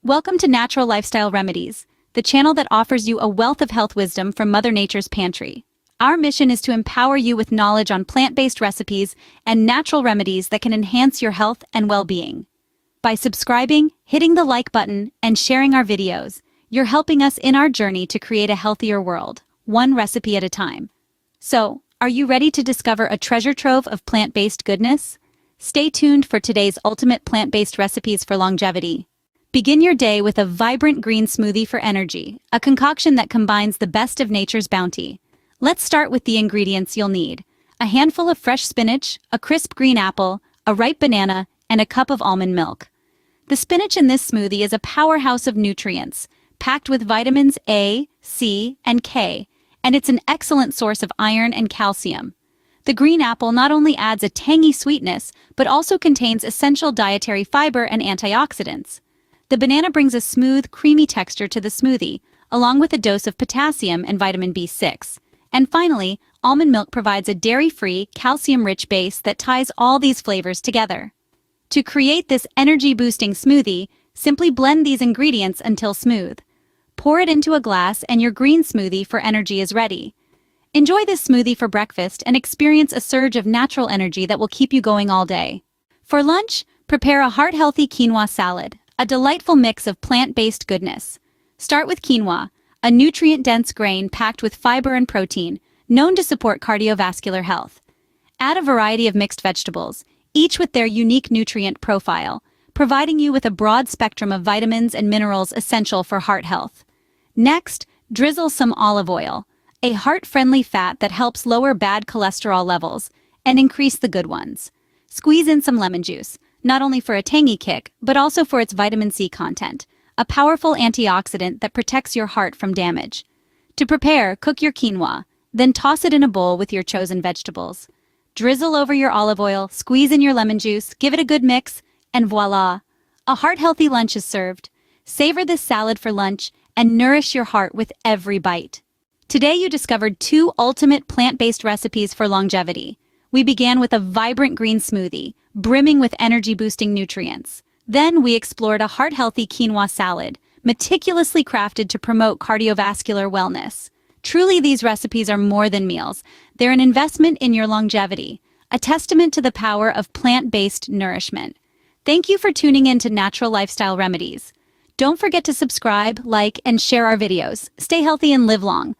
Welcome to Natural Lifestyle Remedies, the channel that offers you a wealth of health wisdom from Mother Nature's pantry. Our mission is to empower you with knowledge on plant-based recipes and natural remedies that can enhance your health and well-being. By subscribing, hitting the like button, and sharing our videos, you're helping us in our journey to create a healthier world, one recipe at a time. So, are you ready to discover a treasure trove of plant-based goodness? Stay tuned for today's ultimate plant-based recipes for longevity. Begin your day with a vibrant green smoothie for energy, a concoction that combines the best of nature's bounty. Let's start with the ingredients you'll need: a handful of fresh spinach, a crisp green apple, a ripe banana, and a cup of almond milk. The spinach in this smoothie is a powerhouse of nutrients, packed with vitamins A, C, and K, and it's an excellent source of iron and calcium. The green apple not only adds a tangy sweetness, but also contains essential dietary fiber and antioxidants. The banana brings a smooth, creamy texture to the smoothie, along with a dose of potassium and vitamin B6. And finally, almond milk provides a dairy-free, calcium-rich base that ties all these flavors together. To create this energy-boosting smoothie, simply blend these ingredients until smooth. Pour it into a glass and your green smoothie for energy is ready. Enjoy this smoothie for breakfast and experience a surge of natural energy that will keep you going all day. For lunch, prepare a heart-healthy quinoa salad, a delightful mix of plant-based goodness. Start with quinoa, a nutrient-dense grain packed with fiber and protein, known to support cardiovascular health. Add a variety of mixed vegetables, each with their unique nutrient profile, providing you with a broad spectrum of vitamins and minerals essential for heart health. Next, drizzle some olive oil, a heart-friendly fat that helps lower bad cholesterol levels and increase the good ones. Squeeze in some lemon juice, not only for a tangy kick, but also for its vitamin C content, a powerful antioxidant that protects your heart from damage. To prepare, cook your quinoa, then toss it in a bowl with your chosen vegetables. Drizzle over your olive oil, squeeze in your lemon juice, give it a good mix, and voila! A heart-healthy lunch is served. Savor this salad for lunch and nourish your heart with every bite. Today you discovered two ultimate plant-based recipes for longevity. We began with a vibrant green smoothie, brimming with energy-boosting nutrients. Then we explored a heart-healthy quinoa salad, meticulously crafted to promote cardiovascular wellness. Truly, these recipes are more than meals. They're an investment in your longevity, a testament to the power of plant-based nourishment. Thank you for tuning in to Natural Lifestyle Remedies. Don't forget to subscribe, like, and share our videos. Stay healthy and live long.